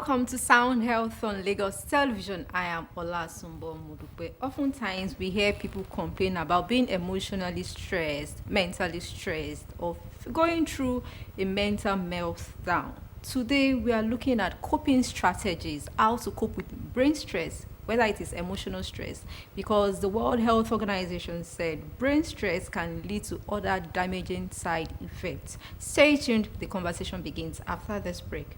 Welcome to Sound Health on Lagos Television. I am Ola Sumbo Mudupe. Oftentimes, we hear people complain about being emotionally stressed, mentally stressed, or going through a mental meltdown. Today, we are looking at coping strategies, how to cope with brain stress, whether it is emotional stress, because the World Health Organization said brain stress can lead to other damaging side effects. Stay tuned, the conversation begins after this break.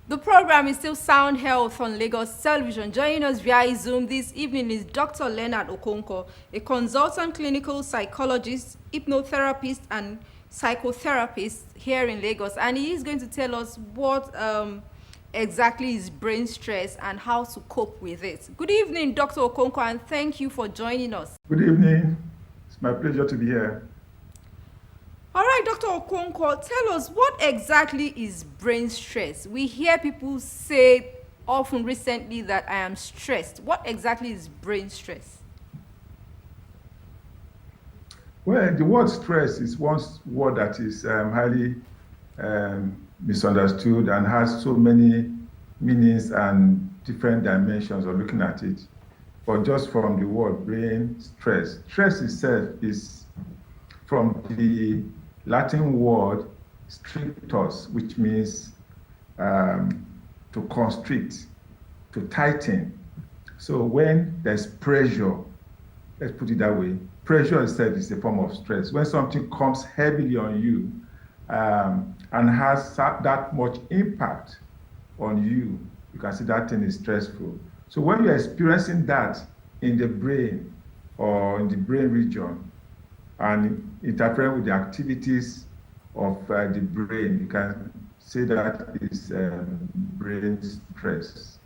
The program is still Sound Health on Lagos Television. Joining us via Zoom this evening is Dr. Leonard Okonkwo, a consultant clinical psychologist, hypnotherapist, and psychotherapist here in Lagos. And he is going to tell us what exactly is brain stress and how to cope with it. Good evening, Dr. Okonkwo, and thank you for joining us. Good evening. It's my pleasure to be here. All right, Dr. Okonkwo, tell us what exactly is brain stress? We hear people say often recently that I am stressed. What exactly is brain stress? Well, the word stress is one word that is highly misunderstood and has so many meanings and different dimensions of looking at it. But just from the word brain stress, stress itself is from the Latin word strictus, which means to constrict, to tighten. So when there's pressure, let's put it that way, pressure itself is a form of stress. When something comes heavily on you and has that much impact on you, you can see that thing is stressful. So when you're experiencing that in the brain or in the brain region, and interfering with the activities of the brain, you can say that is brain stress.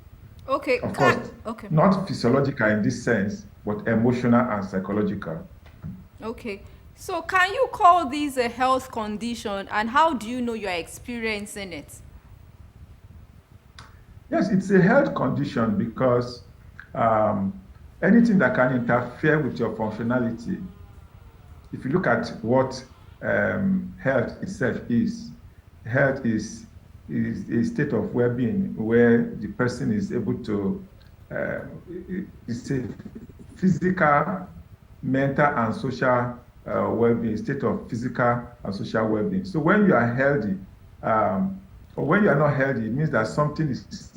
Okay. Of course, Okay. not physiological in this sense, but emotional and psychological. Okay. So can you call this a health condition, and how do you know you're experiencing it? Yes, it's a health condition because anything that can interfere with your functionality, if you look at what health itself is, health is a state of well-being where the person is able to, it's a physical, mental, and social well-being, state of physical and social well-being. So when you are healthy, or when you are not healthy, it means that something is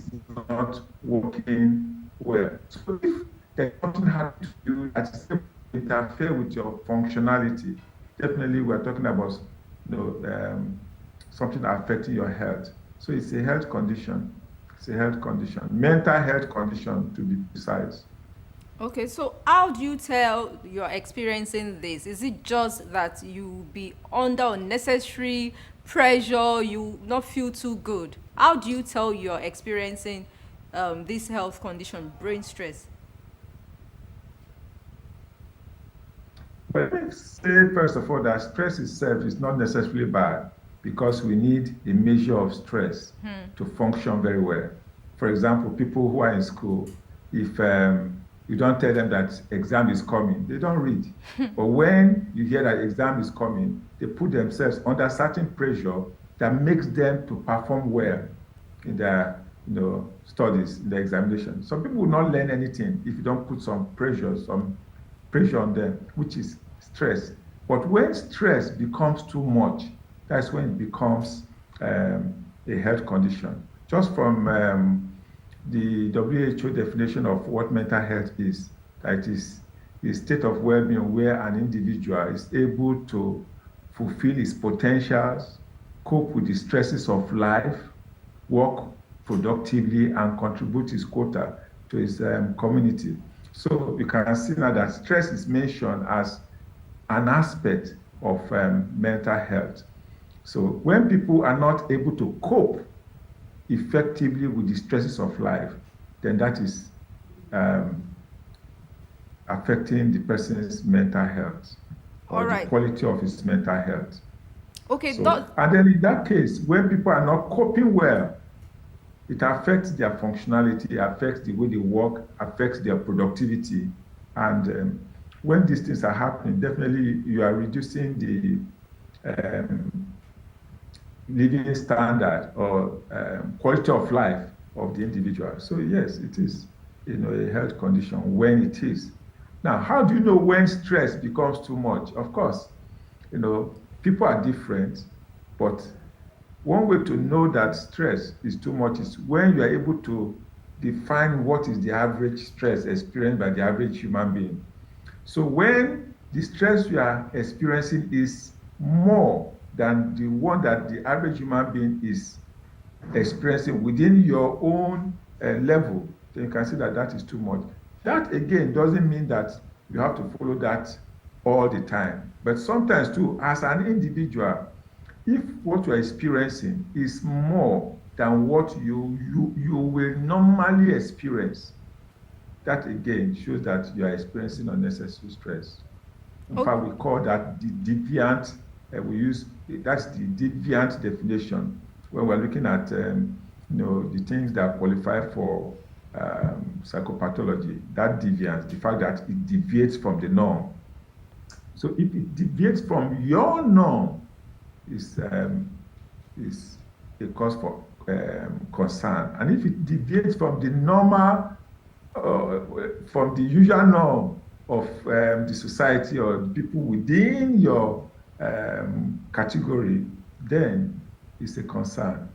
not working well. So if there's something hard to do that is interfere with your functionality, definitely we're talking about something affecting your health. So it's a health condition. It's a health condition, mental health condition to be precise. Okay, so how do you tell you're experiencing this? Is it just that you be under unnecessary pressure, you not feel too good? How do you tell you're experiencing this health condition, brain stress? But let's say, first of all, that stress itself is not necessarily bad because we need a measure of stress to function very well. For example, people who are in school, if you don't tell them that exam is coming, they don't read. But when you hear that exam is coming, they put themselves under certain pressure that makes them to perform well in their studies, in the examination. Some people will not learn anything if you don't put some pressure on them, which is stress. But when stress becomes too much, that's when it becomes a health condition. Just from the WHO definition of what mental health is, that is a state of well-being where an individual is able to fulfill his potentials, cope with the stresses of life, work productively, and contribute his quota to his community. So you can see now that stress is mentioned as an aspect of mental health. So when people are not able to cope effectively with the stresses of life, then that is affecting the person's mental health or All the right. quality of his mental health. Okay, So, and then in that case, when people are not coping well, it affects their functionality, affects the way they work, affects their productivity. And when these things are happening, definitely you are reducing the um, living standard or quality of life of the individual. So yes, it is, a health condition when it is. Now, how do you know when stress becomes too much? Of course, people are different, but one way to know that stress is too much is when you are able to define what is the average stress experienced by the average human being. So when the stress you are experiencing is more than the one that the average human being is experiencing within your own level, then you can see that that is too much. That again doesn't mean that you have to follow that all the time. But sometimes too, as an individual, if what you're experiencing is more than what you will normally experience, that again shows that you are experiencing unnecessary stress. In Okay. fact, we call that the deviant. That's the deviant definition when we're looking at the things that qualify for psychopathology. That deviance, the fact that it deviates from the norm. So if it deviates from your norm, is a cause for concern. And if it deviates from the normal, from the usual norm of the society or the people within your category, then it's a concern.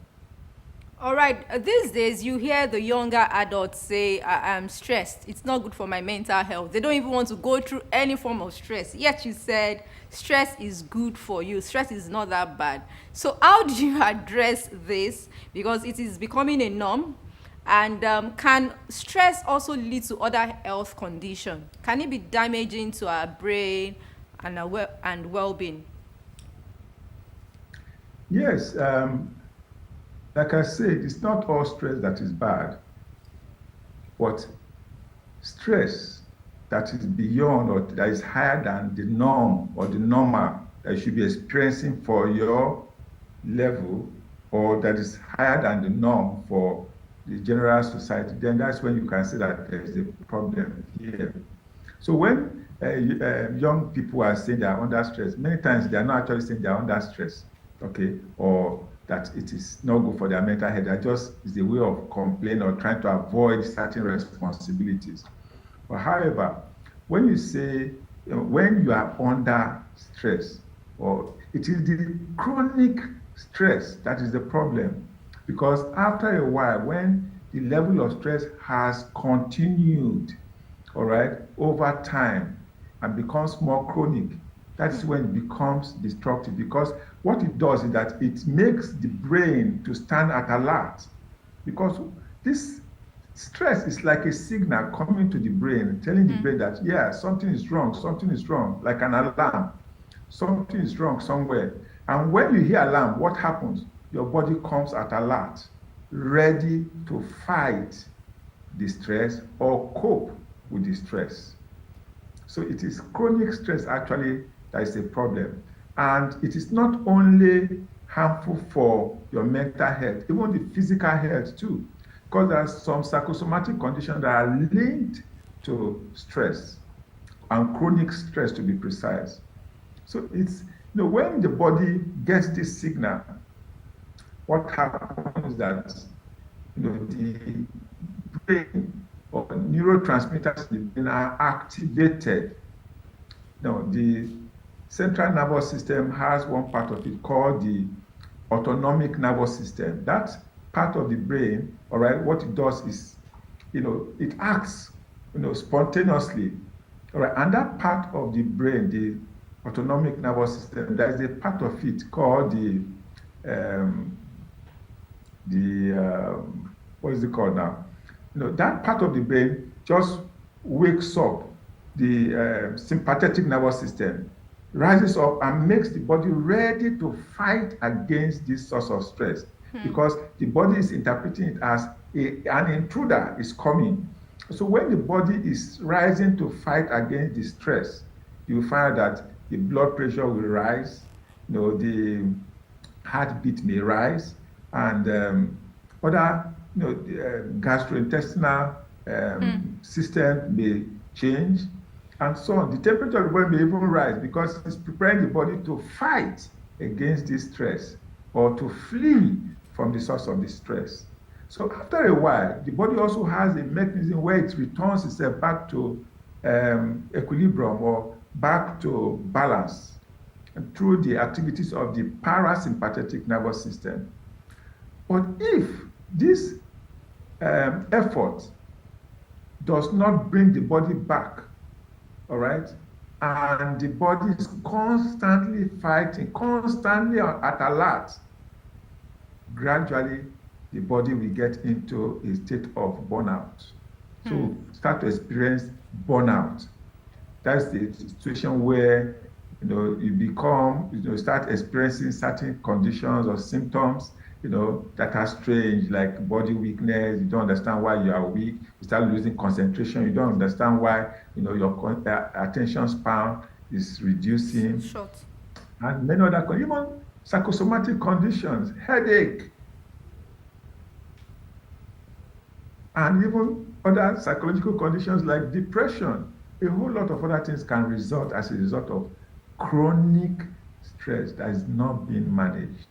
All right. These days, you hear the younger adults say, I'm stressed. It's not good for my mental health. They don't even want to go through any form of stress. Yet you said stress is good for you. Stress is not that bad. So how do you address this? Because it is becoming a norm. And can stress also lead to other health conditions? Can it be damaging to our brain and well-being? Yes, like I said, it's not all stress that is bad, but stress that is beyond or that is higher than the norm or the normal that you should be experiencing for your level, or that is higher than the norm for the general society, then that's when you can say that there is a problem here. So when young people are saying they are under stress, many times they are not actually saying they are under stress, okay, or that it is not good for their mental health. That just is a way of complaining or trying to avoid certain responsibilities. But however, when you say, when you are under stress, or it is the chronic stress that is the problem. Because after a while, when the level of stress has continued, all right, over time and becomes more chronic, that's when it becomes destructive. Because what it does is that it makes the brain to stand at alert. Because this stress is like a signal coming to the brain, telling the brain that, yeah, something is wrong, like an alarm. Something is wrong somewhere. And when you hear alarm, what happens? Your body comes at alert, ready to fight the stress or cope with the stress. So it is chronic stress actually that is a problem. And it is not only harmful for your mental health, even the physical health too, because there are some psychosomatic conditions that are linked to stress and chronic stress, to be precise. So it's, when the body gets this signal, what happens is that, the brain or neurotransmitters in the brain are activated. Now, the central nervous system has one part of it called the autonomic nervous system. That part of the brain, all right, what it does is, it acts, spontaneously, all right, and that part of the brain, the autonomic nervous system, there is a part of it called what is it called now? That part of the brain just wakes up the sympathetic nervous system, rises up and makes the body ready to fight against this source of stress, because the body is interpreting it as an intruder is coming. So when the body is rising to fight against the stress, you find that the blood pressure will rise, the heartbeat may rise, and other the gastrointestinal system may change, and so on. The temperature of the body may even rise because it's preparing the body to fight against this stress or to flee from the source of the stress. So after a while, the body also has a mechanism where it returns itself back to equilibrium or back to balance through the activities of the parasympathetic nervous system. But if this effort does not bring the body back, all right, and the body is constantly fighting, constantly at alert, gradually the body will get into a state of burnout. So start to experience burnout. That's the situation where you become, start experiencing certain conditions or symptoms, that are strange, like body weakness. You don't understand why you are weak. You start losing concentration. You don't understand why, your attention span is reducing. Short. And many other, even psychosomatic conditions, headache, and even other psychological conditions like depression. A whole lot of other things can result as a result of chronic stress that is not being managed.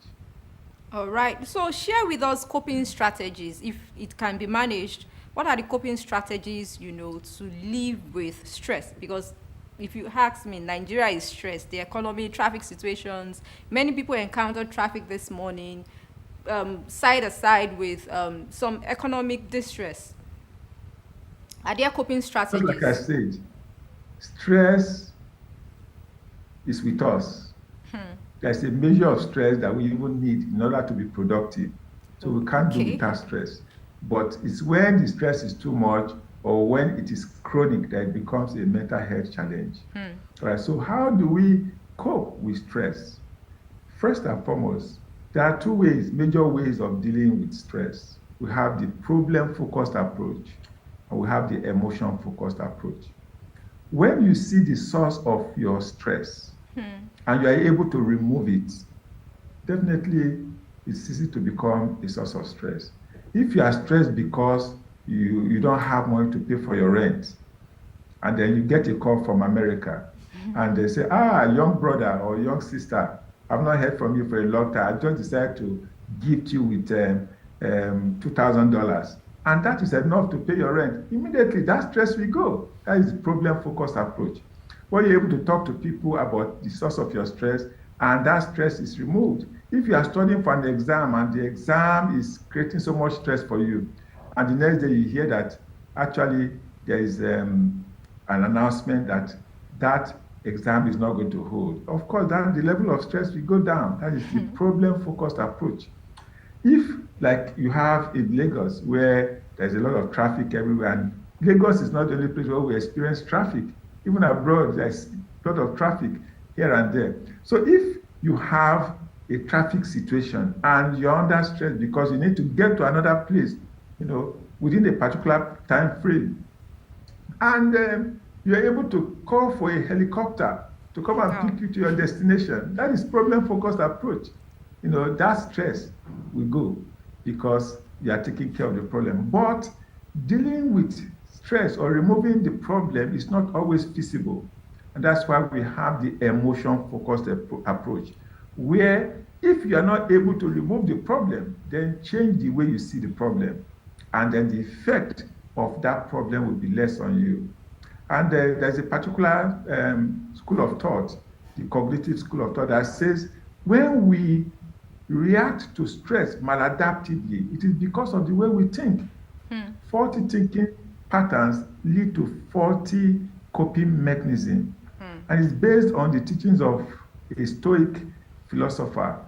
All right. So share with us coping strategies. If it can be managed, what are the coping strategies, to live with stress? Because if you ask me, Nigeria is stressed. The economy, traffic situations. Many people encountered traffic this morning, side aside with some economic distress. Are there coping Just strategies? like I said, stress is with us. There's a measure of stress that we even need in order to be productive. So we can't do Okay. without stress. But it's when the stress is too much or when it is chronic that it becomes a mental health challenge. All right, so how do we cope with stress? First and foremost, there are two major ways of dealing with stress. We have the problem-focused approach and we have the emotion-focused approach. When you see the source of your stress and you are able to remove it, definitely it's easy to become a source of stress. If you are stressed because you don't have money to pay for your rent, and then you get a call from America, and they say, young brother or young sister, I've not heard from you for a long time. I just decided to gift you with $2,000. And that is enough to pay your rent. Immediately, that stress will go. That is the problem-focused approach. When you're able to talk to people about the source of your stress, and that stress is removed. If you are studying for an exam and the exam is creating so much stress for you, and the next day you hear that actually there is an announcement that that exam is not going to hold, of course, then the level of stress will go down. That is the problem-focused approach. If, like you have in Lagos, where there's a lot of traffic everywhere, and Lagos is not the only place where we experience traffic. Even abroad, there's a lot of traffic here and there. So if you have a traffic situation and you're under stress because you need to get to another place, within a particular time frame, and you're able to call for a helicopter to come and pick you to your destination, that is problem-focused approach. That stress will go because you are taking care of the problem. But dealing with stress or removing the problem is not always feasible. And that's why we have the emotion-focused approach, where if you are not able to remove the problem, then change the way you see the problem. And then the effect of that problem will be less on you. And there's a particular school of thought, the cognitive school of thought, that says when we react to stress maladaptively, it is because of the way we think. Faulty thinking patterns lead to faulty coping mechanism. And it's based on the teachings of a Stoic philosopher,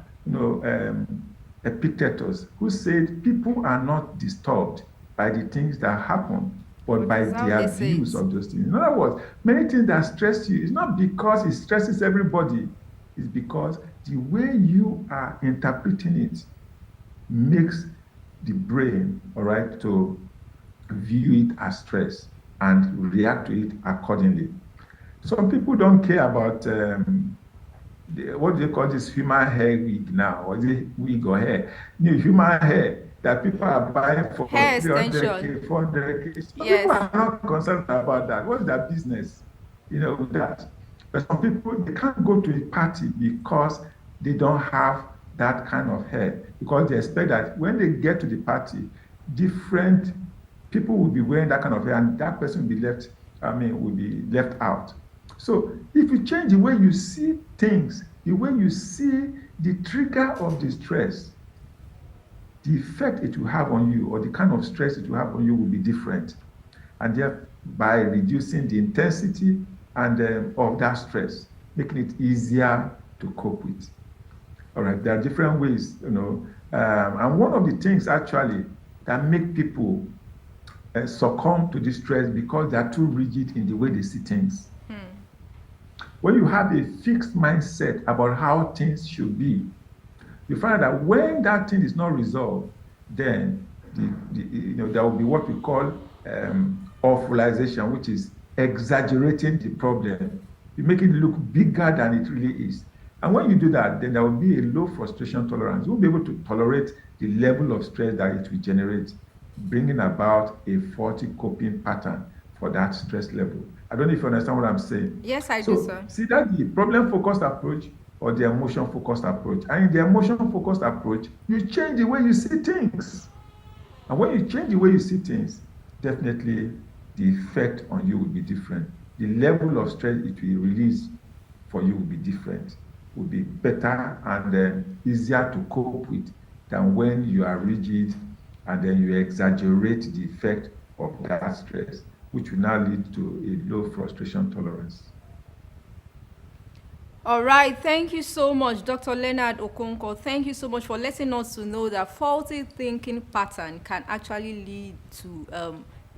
Epictetus, who said people are not disturbed by the things that happen, but by their views of those things. In other words, many things that stress you is not because it stresses everybody, it's because the way you are interpreting it makes the brain, all right, to view it as stress and react to it accordingly. Some people don't care about what do they call this human hair wig now, or is it wig or hair? Human hair. that people are buying for Hair 300K, extension. 400K. Some people Yes. are not concerned about that. What's their business, with that? But some people, they can't go to a party because they don't have that kind of hair, because they expect that when they get to the party, different people will be wearing that kind of hair, and that person will be left out. So if you change the way you see things, the way you see the trigger of the stress, the effect it will have on you, or the kind of stress it will have on you, will be different. And thereby reducing the intensity and of that stress, making it easier to cope with. All right, there are different ways, and one of the things actually that make people succumb to this stress, because they are too rigid in the way they see things. When you have a fixed mindset about how things should be, you find that when that thing is not resolved, then there will be what we call awfulization, which is exaggerating the problem. You make it look bigger than it really is. And when you do that, then there will be a low frustration tolerance. You'll be able to tolerate the level of stress that it will generate, bringing about a faulty coping pattern for that stress level. I don't know if you understand what I'm saying. Yes, I do, So sir. see that the problem-focused approach or the emotion-focused approach. And in the emotion-focused approach, you change the way you see things. And when you change the way you see things, definitely the effect on you will be different. The level of stress it will release for you will be different, will be better and easier to cope with than when you are rigid and then you exaggerate the effect of that stress, which will now lead to a low frustration tolerance. All right, thank you so much, Dr. Leonard Okonkwo. Thank you so much for letting us to know that faulty thinking pattern can actually lead to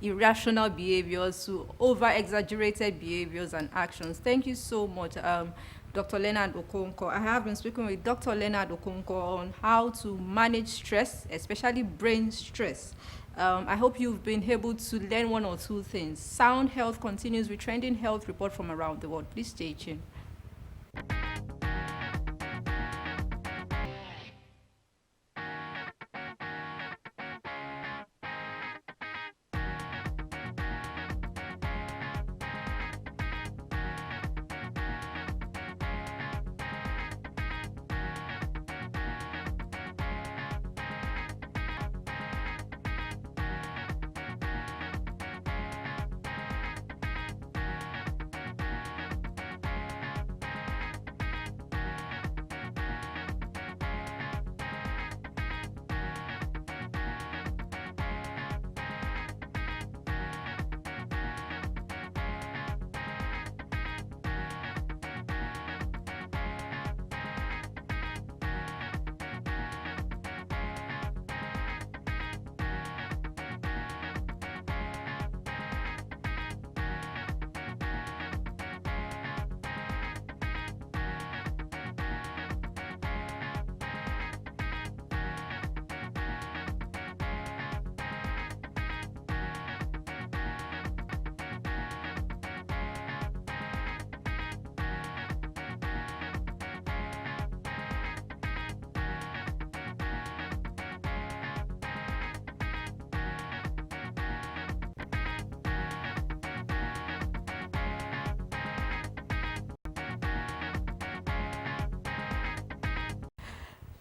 irrational behaviors, to over-exaggerated behaviors and actions. Thank you so much, Dr. Leonard Okonkwo. I have been speaking with Dr. Leonard Okonkwo on how to manage stress, especially brain stress. I hope you've been able to learn one or two things. Sound Health continues with trending health report from around the world. Please stay tuned.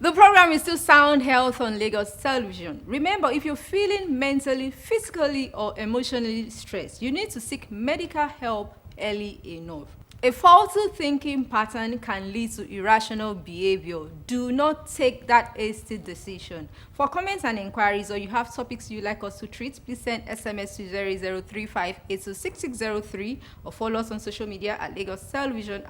The program is still Sound Health on Lagos Television. Remember, if you're feeling mentally, physically, or emotionally stressed, you need to seek medical help early enough. A faulty thinking pattern can lead to irrational behavior. Do not take that hasty decision. For comments and inquiries, or you have topics you'd like us to treat, please send SMS to 0035826603 or follow us on social media at Lagos Television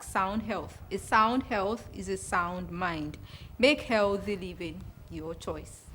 #Sound Health. A sound health is a sound mind. Make healthy living your choice.